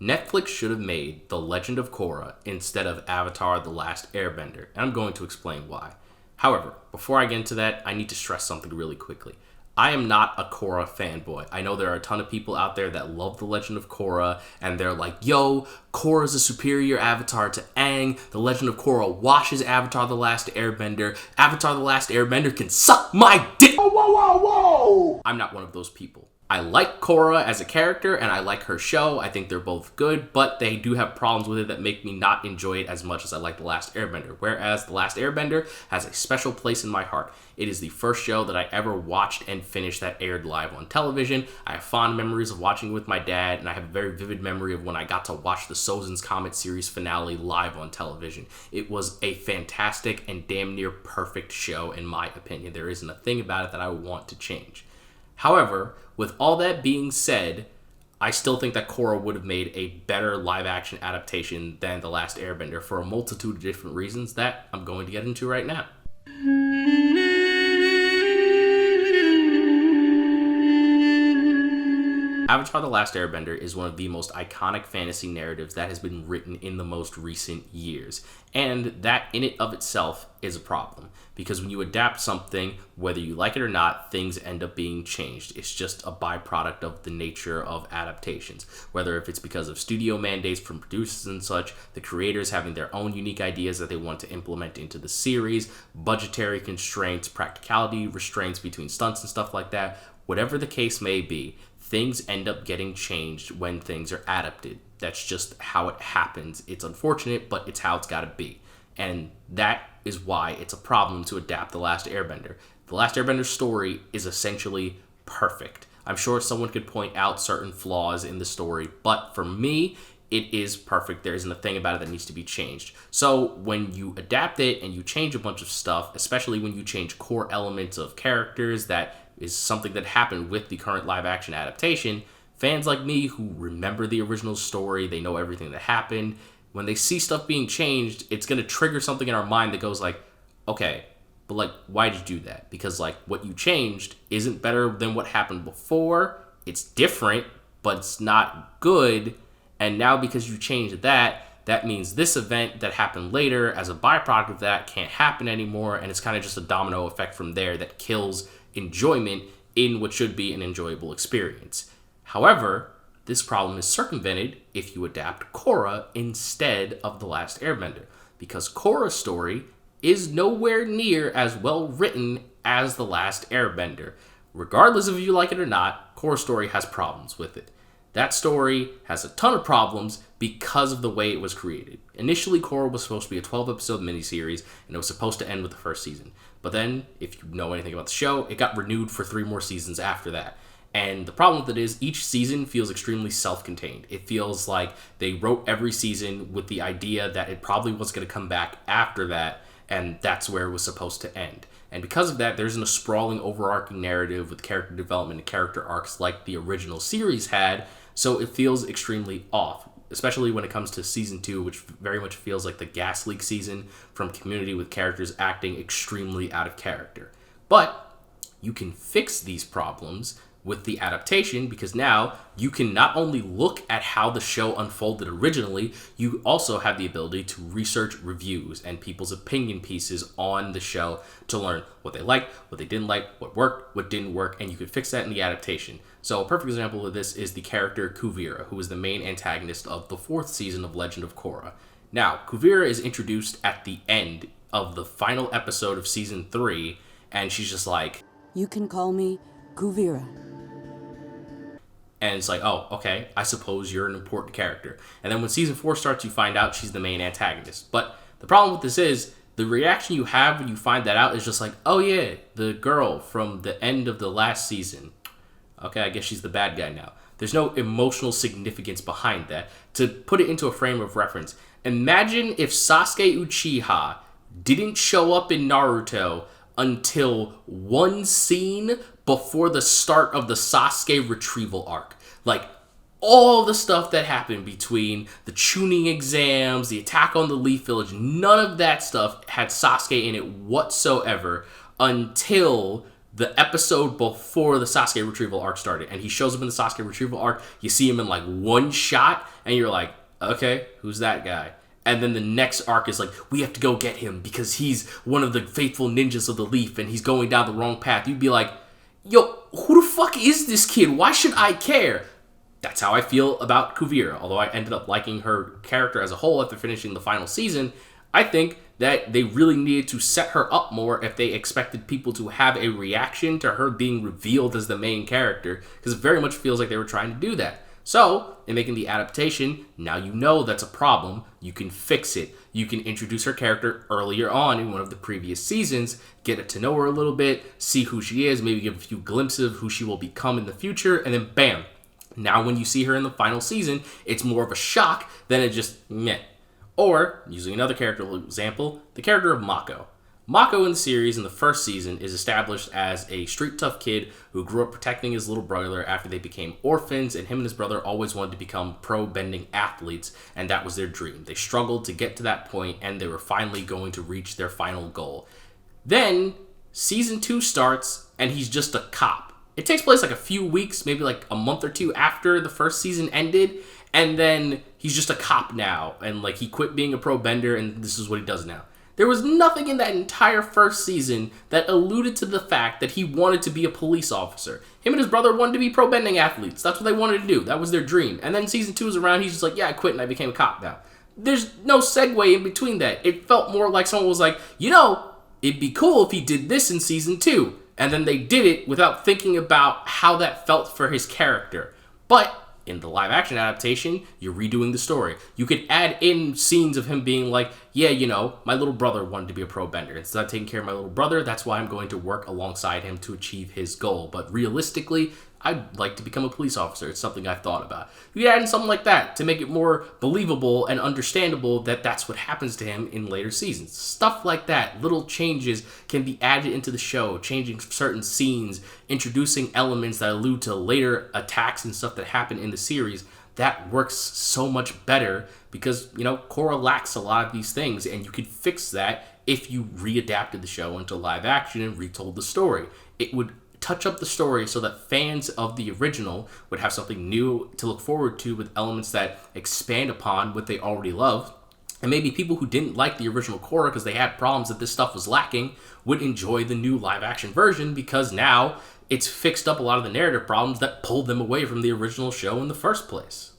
Netflix should have made The Legend of Korra instead of Avatar The Last Airbender, and I'm going to explain why. However, before I get into that, I need to stress something really quickly. I am not a Korra fanboy. I know there are a ton of people out there that love The Legend of Korra, and they're like, yo, Korra's a superior avatar to Aang. The Legend of Korra washes Avatar The Last Airbender. Avatar The Last Airbender can suck my dick! Whoa, whoa, whoa, whoa! I'm not one of those people. I like Korra as a character, and I like her show. I think they're both good, but they do have problems with it that make me not enjoy it as much as I like The Last Airbender. Whereas The Last Airbender has a special place in my heart. It is the first show that I ever watched and finished that aired live on television. I have fond memories of watching it with my dad, and I have a very vivid memory of when I got to watch the Sozin's Comet series finale live on television. It was a fantastic and damn near perfect show, in my opinion. There isn't a thing about it that I want to change. However, with all that being said, I still think that Korra would have made a better live-action adaptation than The Last Airbender for a multitude of different reasons that I'm going to get into right now. Avatar The Last Airbender is one of the most iconic fantasy narratives that has been written in the most recent years. And that in it of itself is a problem. Because when you adapt something, whether you like it or not, things end up being changed. It's just a byproduct of the nature of adaptations. Whether if it's because of studio mandates from producers and such, the creators having their own unique ideas that they want to implement into the series, budgetary constraints, practicality restraints between stunts and stuff like that, whatever the case may be, things end up getting changed when things are adapted. That's just how it happens. It's unfortunate, but it's how it's got to be. And that is why it's a problem to adapt The Last Airbender. The Last Airbender story is essentially perfect. I'm sure someone could point out certain flaws in the story, but for me, it is perfect. There isn't a thing about it that needs to be changed. So when you adapt it and you change a bunch of stuff, especially when you change core elements of characters, that is something that happened with the current live action adaptation, fans like me who remember the original story, they know everything that happened, when they see stuff being changed, it's going to trigger something in our mind that goes like, okay, but like, why'd you do that? Because like, what you changed isn't better than what happened before. It's different, but it's not good. And now because you changed that, that means this event that happened later as a byproduct of that can't happen anymore. And it's kind of just a domino effect from there that kills enjoyment in what should be an enjoyable experience. However, this problem is circumvented if you adapt Korra instead of The Last Airbender, because Korra's story is nowhere near as well written as The Last Airbender. Regardless of if you like it or not, Korra's story has problems with it. That story has a ton of problems because of the way it was created. Initially, Korra was supposed to be a 12-episode miniseries, and it was supposed to end with the first season. But then, if you know anything about the show, it got renewed for 3 more seasons after that. And the problem with it is each season feels extremely self-contained. It feels like they wrote every season with the idea that it probably was going to come back after that, and that's where it was supposed to end. And because of that, there isn't a sprawling, overarching narrative with character development and character arcs like the original series had, so it feels extremely off, especially when it comes to season 2, which very much feels like the gas leak season from Community, with characters acting extremely out of character. But you can fix these problems with the adaptation, because now you can not only look at how the show unfolded originally, you also have the ability to research reviews and people's opinion pieces on the show to learn what they liked, what they didn't like, what worked, what didn't work, and you can fix that in the adaptation. So a perfect example of this is the character Kuvira, who is the main antagonist of the 4th season of Legend of Korra. Now, Kuvira is introduced at the end of the final episode of season 3, and she's just like, "You can call me Kuvira." And it's like, oh, okay, I suppose you're an important character. And then when season 4 starts, you find out she's the main antagonist. But the problem with this is, the reaction you have when you find that out is just like, oh yeah, the girl from the end of the last season. Okay, I guess she's the bad guy now. There's no emotional significance behind that. To put it into a frame of reference, imagine if Sasuke Uchiha didn't show up in Naruto until one scene before the start of the Sasuke retrieval arc. Like, all the stuff that happened between the tuning exams, the attack on the Leaf Village, none of that stuff had Sasuke in it whatsoever until the episode before the Sasuke retrieval arc started, and he shows up in the Sasuke retrieval arc. You see him in like one shot, and you're like, okay, who's that guy? And then the next arc is like, we have to go get him because he's one of the faithful ninjas of the Leaf, and he's going down the wrong path. You'd be like, yo, who the fuck is this kid? Why should I care? That's how I feel about Kuvira. Although I ended up liking her character as a whole after finishing the final season, I think that they really needed to set her up more if they expected people to have a reaction to her being revealed as the main character, because it very much feels like they were trying to do that. So, in making the adaptation, now you know that's a problem. You can fix it. You can introduce her character earlier on in one of the previous seasons, get to know her a little bit, see who she is, maybe give a few glimpses of who she will become in the future, and then bam. Now when you see her in the final season, it's more of a shock than it just meh. Or, using another character example, the character of Mako. Mako in the series in the first season is established as a street tough kid who grew up protecting his little brother after they became orphans, and him and his brother always wanted to become pro bending athletes, and that was their dream. They struggled to get to that point, and they were finally going to reach their final goal. Then, season 2 starts, and he's just a cop. It takes place like a few weeks, maybe like a month or two after the first season ended, and then he's just a cop now, and like he quit being a pro bender, and this is what he does now. There was nothing in that entire first season that alluded to the fact that he wanted to be a police officer. Him and his brother wanted to be pro bending athletes. That's what they wanted to do. That was their dream. And then season 2 is around, he's just like, yeah, I quit and I became a cop now. There's no segue in between that. It felt more like someone was like, you know, it'd be cool if he did this in season 2. And then they did it without thinking about how that felt for his character. But in the live action adaptation, you're redoing the story. You could add in scenes of him being like, yeah, you know, my little brother wanted to be a pro bender. Instead of taking care of my little brother, that's why I'm going to work alongside him to achieve his goal. But realistically, I'd like to become a police officer. It's something I've thought about. You could add in something like that to make it more believable and understandable that that's what happens to him in later seasons. Stuff like that. Little changes can be added into the show, changing certain scenes, introducing elements that allude to later attacks and stuff that happen in the series. That works so much better because, you know, Korra lacks a lot of these things, and you could fix that if you readapted the show into live action and retold the story. It would touch up the story so that fans of the original would have something new to look forward to with elements that expand upon what they already love. And maybe people who didn't like the original Korra because they had problems that this stuff was lacking would enjoy the new live action version because now it's fixed up a lot of the narrative problems that pulled them away from the original show in the first place.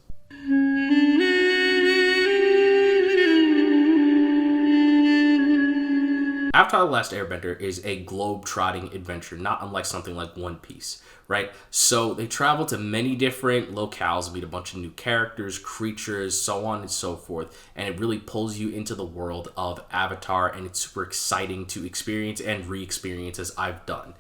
Avatar: The Last Airbender is a globe-trotting adventure, not unlike something like One Piece, right? So they travel to many different locales, meet a bunch of new characters, creatures, so on and so forth, and it really pulls you into the world of Avatar, and it's super exciting to experience and re-experience as I've done.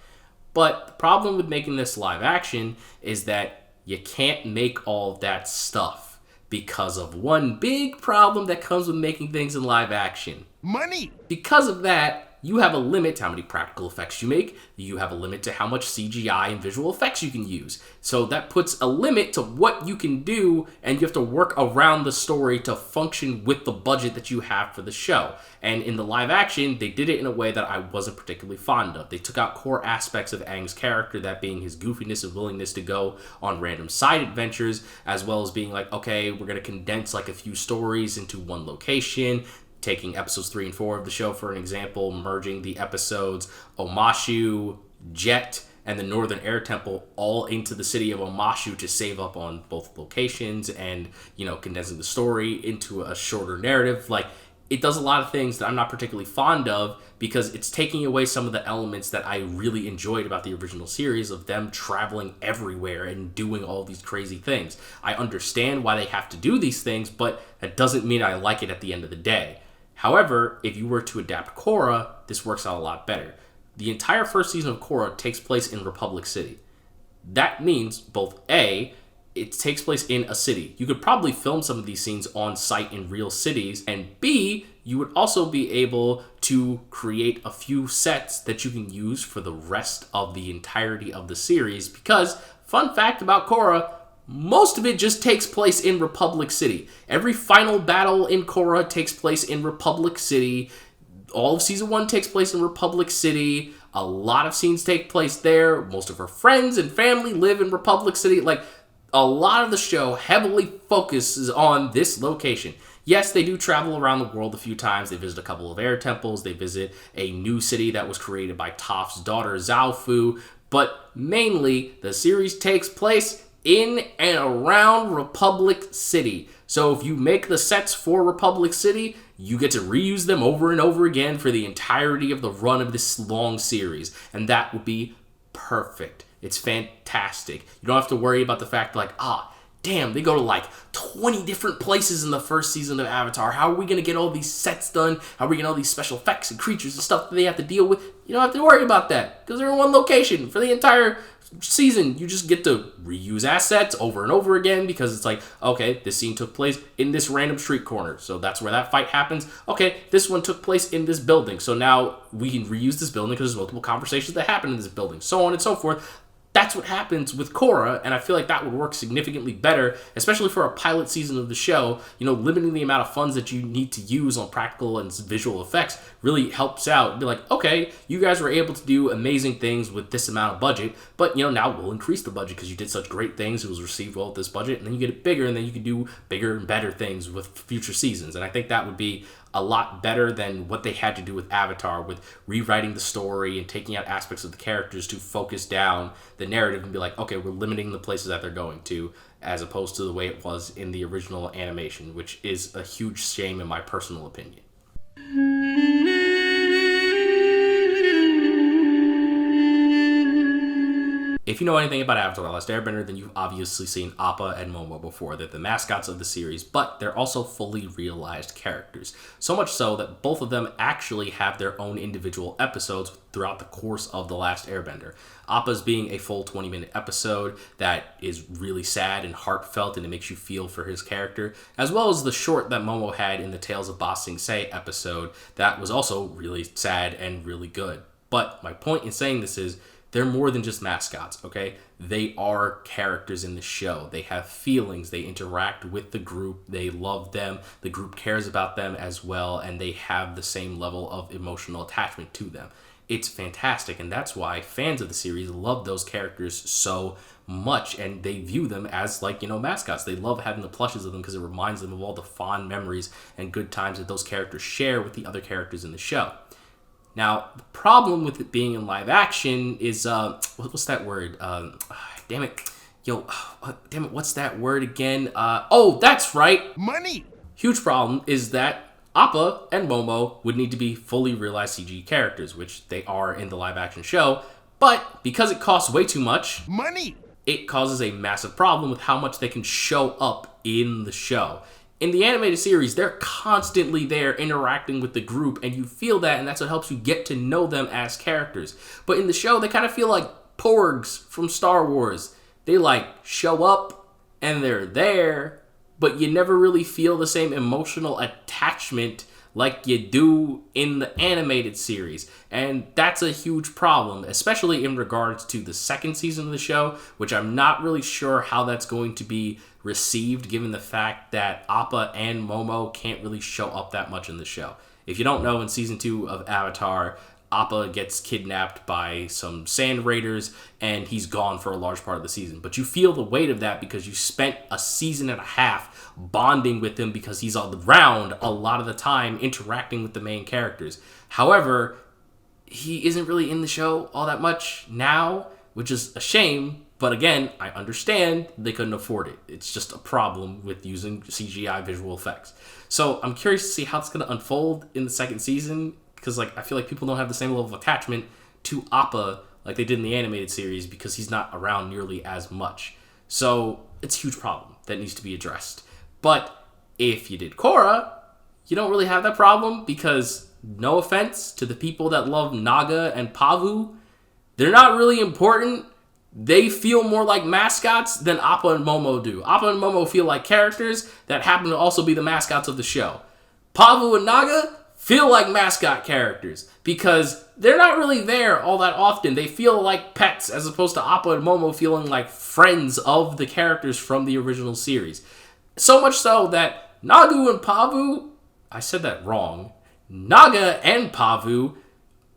But the problem with making this live action is that you can't make all that stuff because of one big problem that comes with making things in live action. Money! Because of that, you have a limit to how many practical effects you make. You have a limit to how much CGI and visual effects you can use. So that puts a limit to what you can do, and you have to work around the story to function with the budget that you have for the show. And in the live action, they did it in a way that I wasn't particularly fond of. They took out core aspects of Aang's character, that being his goofiness and willingness to go on random side adventures, as well as being like, okay, we're going to condense like a few stories into one location. Taking episodes 3 and 4 of the show, for an example, merging the episodes Omashu, Jet, and the Northern Air Temple all into the city of Omashu to save up on both locations and, you know, condensing the story into a shorter narrative. Like, it does a lot of things that I'm not particularly fond of because it's taking away some of the elements that I really enjoyed about the original series of them traveling everywhere and doing all these crazy things. I understand why they have to do these things, but that doesn't mean I like it at the end of the day. However, if you were to adapt Korra, this works out a lot better. The entire first season of Korra takes place in Republic City. That means both A, it takes place in a city. You could probably film some of these scenes on site in real cities, and B, you would also be able to create a few sets that you can use for the rest of the entirety of the series because, fun fact about Korra, most of it just takes place in Republic City. Every final battle in Korra takes place in Republic City. All of Season 1 takes place in Republic City. A lot of scenes take place there. Most of her friends and family live in Republic City. Like, a lot of the show heavily focuses on this location. Yes, they do travel around the world a few times. They visit a couple of air temples. They visit a new city that was created by Toph's daughter, Zhaofu. But mainly, the series takes place in and around Republic City. So if you make the sets for Republic City, you get to reuse them over and over again for the entirety of the run of this long series. And that would be perfect. It's fantastic. You don't have to worry about the fact like, damn, they go to like 20 different places in the first season of Avatar. How are we going to get all these sets done? How are we going to get all these special effects and creatures and stuff that they have to deal with? You don't have to worry about that because they're in one location for the entire season. You just get to reuse assets over and over again because it's like, okay, this scene took place in this random street corner, so that's where that fight happens. Okay, this one took place in this building, so now we can reuse this building because there's multiple conversations that happen in this building, so on and so forth. That's what happens with Korra, and I feel like that would work significantly better, especially for a pilot season of the show. You know, limiting the amount of funds that you need to use on practical and visual effects really helps out. Be like, okay, you guys were able to do amazing things with this amount of budget, but, you know, now we'll increase the budget because you did such great things. It was received well with this budget, and then you get it bigger, and then you can do bigger and better things with future seasons. And I think that would be a lot better than what they had to do with Avatar, with rewriting the story and taking out aspects of the characters to focus down the narrative and be like, okay, we're limiting the places that they're going to, as opposed to the way it was in the original animation, which is a huge shame in my personal opinion. If you know anything about Avatar: The Last Airbender, then you've obviously seen Appa and Momo before. They're the mascots of the series, but they're also fully realized characters. So much so that both of them actually have their own individual episodes throughout the course of The Last Airbender. Appa's being a full 20-minute episode that is really sad and heartfelt, and it makes you feel for his character, as well as the short that Momo had in the Tales of Ba Sing Se episode that was also really sad and really good. But my point in saying this is, they're more than just mascots, okay? They are characters in the show. They have feelings. They interact with the group. They love them. The group cares about them as well, and they have the same level of emotional attachment to them. It's fantastic, and that's why fans of the series love those characters so much, and they view them as, like, you know, mascots. They love having the plushes of them because it reminds them of all the fond memories and good times that those characters share with the other characters in the show. Now, the problem with it being in live action is, what's that word? Damn it. What's that word again? That's right. Money! Huge problem is that Appa and Momo would need to be fully realized CG characters, which they are in the live action show, but because it costs way too much, Money! It causes a massive problem with how much they can show up in the show. In the animated series, they're constantly there interacting with the group, and you feel that, and that's what helps you get to know them as characters. But in the show, they kind of feel like Porgs from Star Wars. They, like, show up, and they're there, but you never really feel the same emotional attachment like you do in the animated series. And that's a huge problem, especially in regards to the second season of the show, which I'm not really sure how that's going to be received, given the fact that Appa and Momo can't really show up that much in the show. If you don't know, in season 2 of Avatar, Appa gets kidnapped by some sand raiders, and he's gone for a large part of the season. But you feel the weight of that because you spent a season and a half bonding with him because he's around a lot of the time interacting with the main characters. However, he isn't really in the show all that much now, which is a shame. But again, I understand they couldn't afford it. It's just a problem with using CGI visual effects. So I'm curious to see how it's going to unfold in the second season, because like I feel like people don't have the same level of attachment to Appa like they did in the animated series because he's not around nearly as much. So it's a huge problem that needs to be addressed. But if you did Korra, you don't really have that problem because, no offense to the people that love Naga and Pavu, they're not really important. They feel more like mascots than Appa and Momo do. Appa and Momo feel like characters that happen to also be the mascots of the show. Pavu and Naga feel like mascot characters because they're not really there all that often. They feel like pets as opposed to Appa and Momo feeling like friends of the characters from the original series. So much so that Naga and Pavu, I said that wrong, Naga and Pavu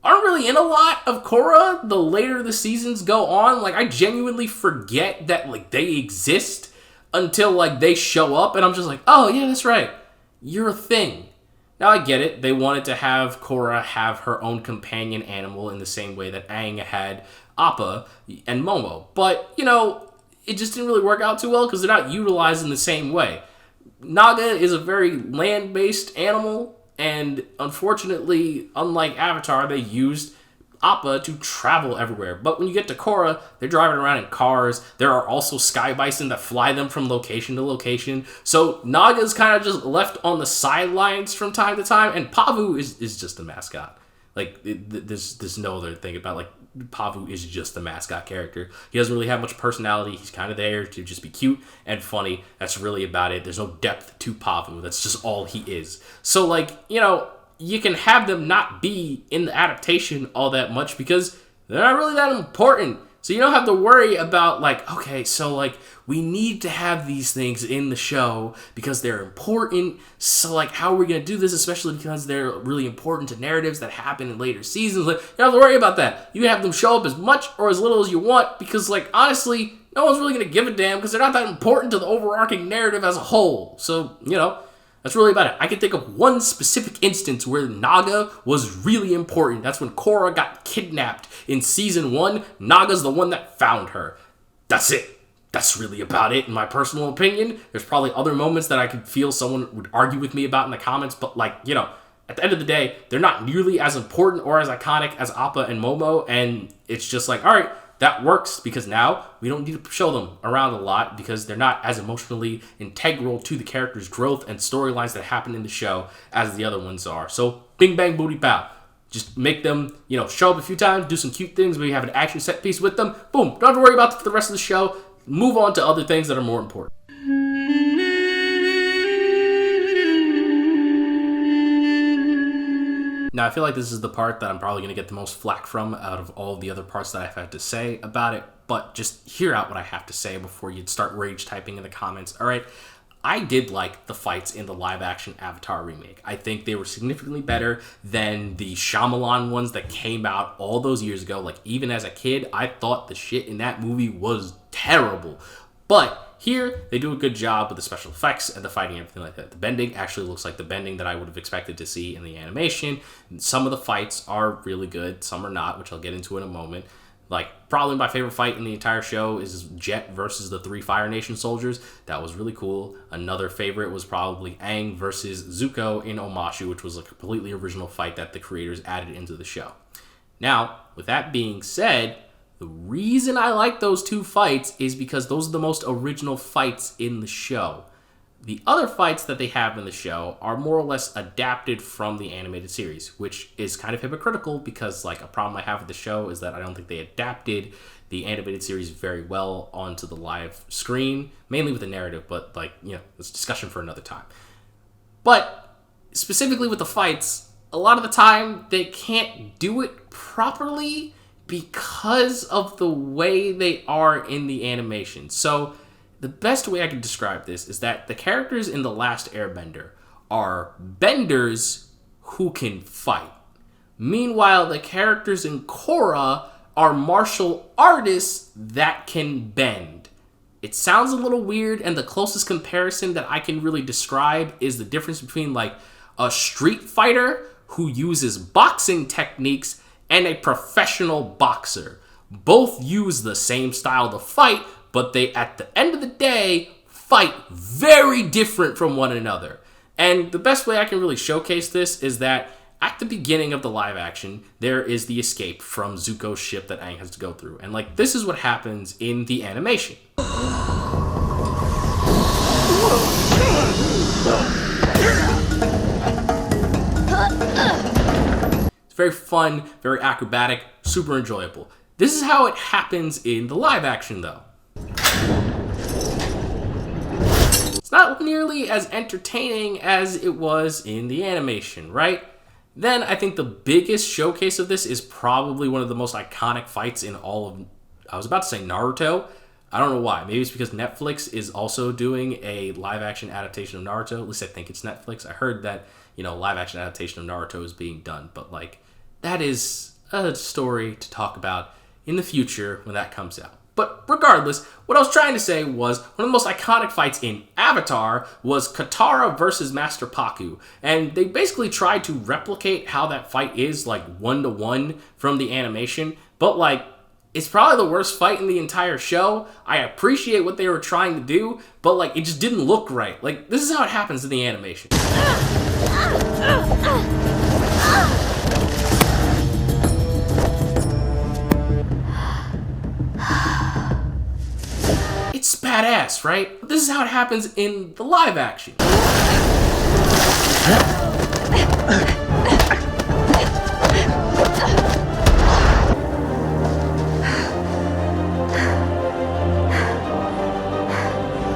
aren't really in a lot of Korra the later the seasons go on. Like, I genuinely forget that, like, they exist until, like, they show up, and I'm just like, oh, yeah, that's right. You're a thing. Now, I get it. They wanted to have Korra have her own companion animal in the same way that Aang had Appa and Momo. But, you know, it just didn't really work out too well because they're not utilized in the same way. Naga is a very land-based animal, and unfortunately, unlike Avatar, they used Appa to travel everywhere. But when you get to Korra, they're driving around in cars. There are also sky bison that fly them from location to location. So Naga's kind of just left on the sidelines from time to time, and Pavu is just a mascot. Like, there's no other thing about, like, Pavu is just a mascot character. He doesn't really have much personality. He's kind of there to just be cute and funny. That's really about it. There's no depth to Pavu. That's just all he is. So, like, you know, you can have them not be in the adaptation all that much because they're not really that important. So you don't have to worry about, like, okay, so, like, we need to have these things in the show because they're important. So, like, how are we going to do this, especially because they're really important to narratives that happen in later seasons? Like, you don't have to worry about that. You have them show up as much or as little as you want because, like, honestly, no one's really going to give a damn because they're not that important to the overarching narrative as a whole. So, you know, that's really about it. I can think of one specific instance where Naga was really important. That's when Korra got kidnapped in season 1. Naga's the one that found her. That's it. That's really about it, in my personal opinion. There's probably other moments that I could feel someone would argue with me about in the comments, but, like, you know, at the end of the day, they're not nearly as important or as iconic as Appa and Momo, and it's just like, all right, that works because now we don't need to show them around a lot because they're not as emotionally integral to the character's growth and storylines that happen in the show as the other ones are. So, bing bang booty pow. Just make them, you know, show up a few times, do some cute things, maybe have an action set piece with them. Boom. Don't have to worry about it for the rest of the show. Move on to other things that are more important. Now, I feel like this is the part that I'm probably going to get the most flack from out of all the other parts that I've had to say about it, but just hear out what I have to say before you start rage typing in the comments. All right, I did like the fights in the live-action Avatar remake. I think they were significantly better than the Shyamalan ones that came out all those years ago. Like, even as a kid, I thought the shit in that movie was terrible. But here, they do a good job with the special effects and the fighting and everything like that. The bending actually looks like the bending that I would have expected to see in the animation. Some of the fights are really good, some are not, which I'll get into in a moment. Like, probably my favorite fight in the entire show is Jet versus the 3 Fire Nation soldiers. That was really cool. Another favorite was probably Aang versus Zuko in Omashu, which was a completely original fight that the creators added into the show. Now, with that being said, the reason I like those 2 fights is because those are the most original fights in the show. The other fights that they have in the show are more or less adapted from the animated series, which is kind of hypocritical because, like, a problem I have with the show is that I don't think they adapted the animated series very well onto the live screen, mainly with the narrative, but, like, you know, it's a discussion for another time. But specifically with the fights, a lot of the time they can't do it properly because of the way they are in the animation. So the best way I can describe this is that the characters in The Last Airbender are benders who can fight. Meanwhile, the characters in Korra are martial artists that can bend. It sounds a little weird, and the closest comparison that I can really describe is the difference between, like, a street fighter who uses boxing techniques and a professional boxer. Both use the same style to fight, but they, at the end of the day, fight very different from one another. And the best way I can really showcase this is that at the beginning of the live action, there is the escape from Zuko's ship that Aang has to go through. And, like, this is what happens in the animation. It's very fun, very acrobatic, super enjoyable. This is how it happens in the live action, though. It's not nearly as entertaining as it was in the animation, right? Then I think the biggest showcase of this is probably one of the most iconic fights in all of, I was about to say Naruto. I don't know why. Maybe it's because Netflix is also doing a live action adaptation of Naruto. At least I think it's Netflix. I heard that, you know, live action adaptation of Naruto is being done, but, like, that is a story to talk about in the future when that comes out. But regardless, what I was trying to say was one of the most iconic fights in Avatar was Katara versus Master Paku. And they basically tried to replicate how that fight is, like, 1-to-1 from the animation. But, like, it's probably the worst fight in the entire show. I appreciate what they were trying to do, but, like, it just didn't look right. Like, this is how it happens in the animation. It's badass, right? But this is how it happens in the live action.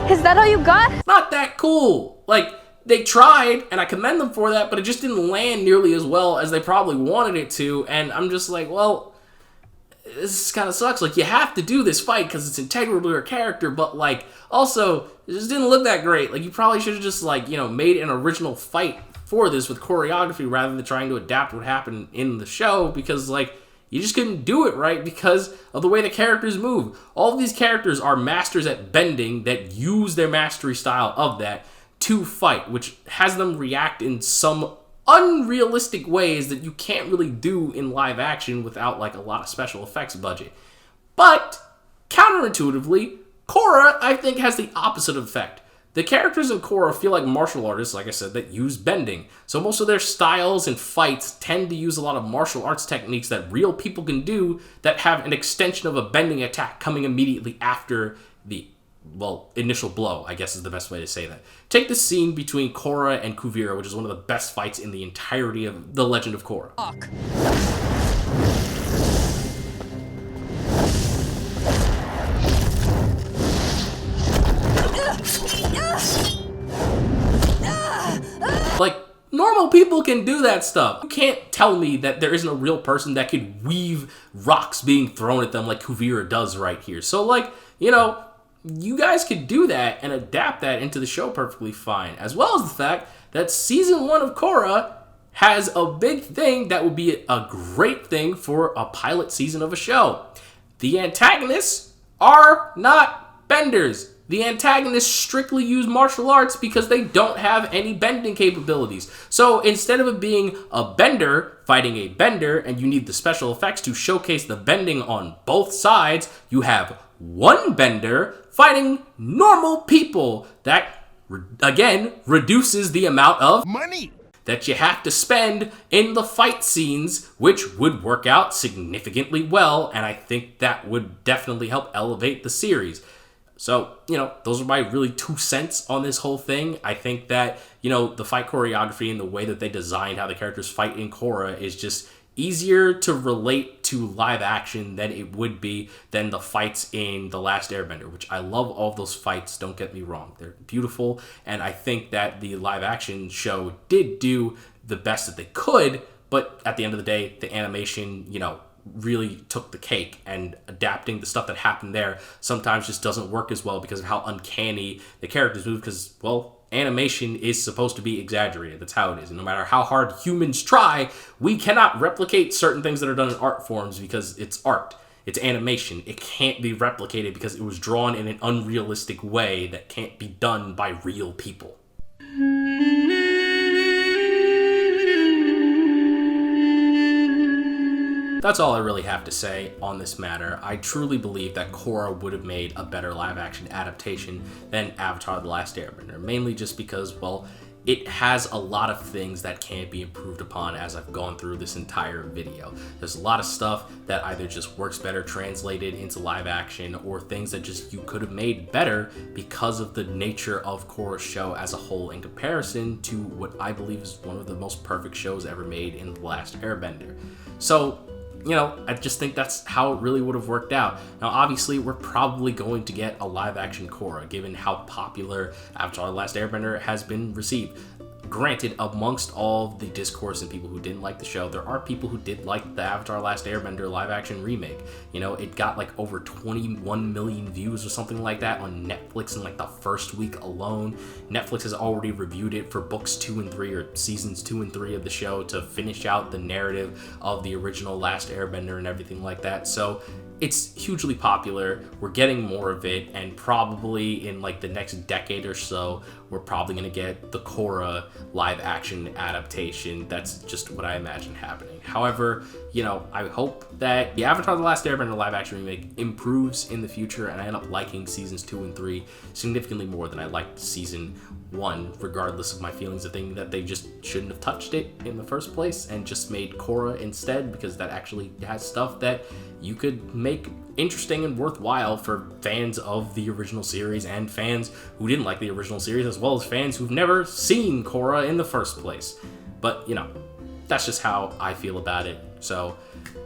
Is that all you got? Not that cool. Like, they tried, and I commend them for that, but it just didn't land nearly as well as they probably wanted it to, and I'm just like, well, this kind of sucks. Like, you have to do this fight because it's integral to her character, but, like, also, it just didn't look that great. Like, you probably should have just, like, you know, made an original fight for this with choreography rather than trying to adapt what happened in the show, because, like, you just couldn't do it right because of the way the characters move. All of these characters are masters at bending that use their mastery style of that to fight, which has them react in some unrealistic ways that you can't really do in live action without, like, a lot of special effects budget. But counterintuitively, Korra, I think, has the opposite effect. The characters in Korra feel like martial artists, like I said, that use bending. So most of their styles and fights tend to use a lot of martial arts techniques that real people can do that have an extension of a bending attack coming immediately after the, well, initial blow, I guess is the best way to say that. Take the scene between Kora and Kuvira, which is one of the best fights in the entirety of The Legend of Korra. Like, normal people can do that stuff. You can't tell me that there isn't a real person that could weave rocks being thrown at them like Kuvira does right here. So, like, you know, you guys could do that and adapt that into the show perfectly fine. As well as the fact that season 1 of Korra has a big thing that would be a great thing for a pilot season of a show. The antagonists are not benders. The antagonists strictly use martial arts because they don't have any bending capabilities. So instead of it being a bender fighting a bender and you need the special effects to showcase the bending on both sides, you have one bender fighting normal people. That, again, reduces the amount of money that you have to spend in the fight scenes, which would work out significantly well, and I think that would definitely help elevate the series. So, you know, those are my really 2 cents on this whole thing. I think that, you know, the fight choreography and the way that they designed how the characters fight in Korra is just easier to relate to live action than it would be than the fights in The Last Airbender, which I love all of those fights, don't get me wrong. They're beautiful, and I think that the live action show did do the best that they could, but at the end of the day, the animation, you know, really took the cake, and adapting the stuff that happened there sometimes just doesn't work as well because of how uncanny the characters move, because, well, animation is supposed to be exaggerated. That's how it is. And no matter how hard humans try, we cannot replicate certain things that are done in art forms because it's art. It's animation. It can't be replicated because it was drawn in an unrealistic way that can't be done by real people. That's all I really have to say on this matter. I truly believe that Korra would have made a better live-action adaptation than Avatar: The Last Airbender, mainly just because, well, it has a lot of things that can be improved upon as I've gone through this entire video. There's a lot of stuff that either just works better translated into live action, or things that just you could have made better because of the nature of Korra's show as a whole in comparison to what I believe is one of the most perfect shows ever made in The Last Airbender. So, you know, I just think that's how it really would have worked out. Now, obviously, we're probably going to get a live-action Korra, given how popular Avatar: The Last Airbender has been received. Granted, amongst all the discourse and people who didn't like the show, there are people who did like the Avatar Last Airbender live action remake. You know, it got like over 21 million views or something like that on Netflix in like the first week alone. Netflix has already reviewed it for books 2 and 3, or seasons 2 and 3 of the show, to finish out the narrative of the original Last Airbender and everything like that. So it's hugely popular. We're getting more of it, and probably in like the next decade or so, we're probably going to get the Korra live action adaptation. That's just what I imagine happening. However, you know, I hope that the Avatar The Last Airbender live action remake improves in the future, and I end up liking seasons 2 and 3 significantly more than I liked season 1, regardless of my feelings of thinking that they just shouldn't have touched it in the first place and just made Korra instead, because that actually has stuff that you could make interesting and worthwhile for fans of the original series and fans who didn't like the original series, as well as fans who've never seen Korra in the first place. But, you know, that's just how I feel about it. So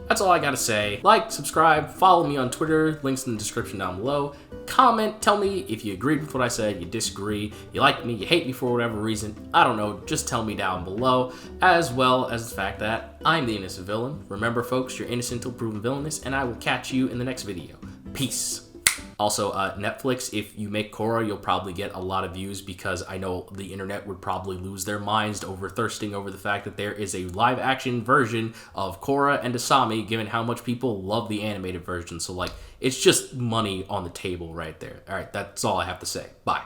that's all I gotta say. Like, subscribe, follow me on Twitter, links in the description down below. Comment, tell me if you agreed with what I said, you disagree, you like me, you hate me for whatever reason. I don't know, just tell me down below, as well as the fact that I'm the innocent villain. Remember, folks, you're innocent till proven villainous, and I will catch you in the next video. Peace. Also, Netflix, if you make Korra, you'll probably get a lot of views, because I know the internet would probably lose their minds over thirsting over the fact that there is a live action version of Korra and Asami, given how much people love the animated version. So, like, it's just money on the table right there. All right, that's all I have to say. Bye.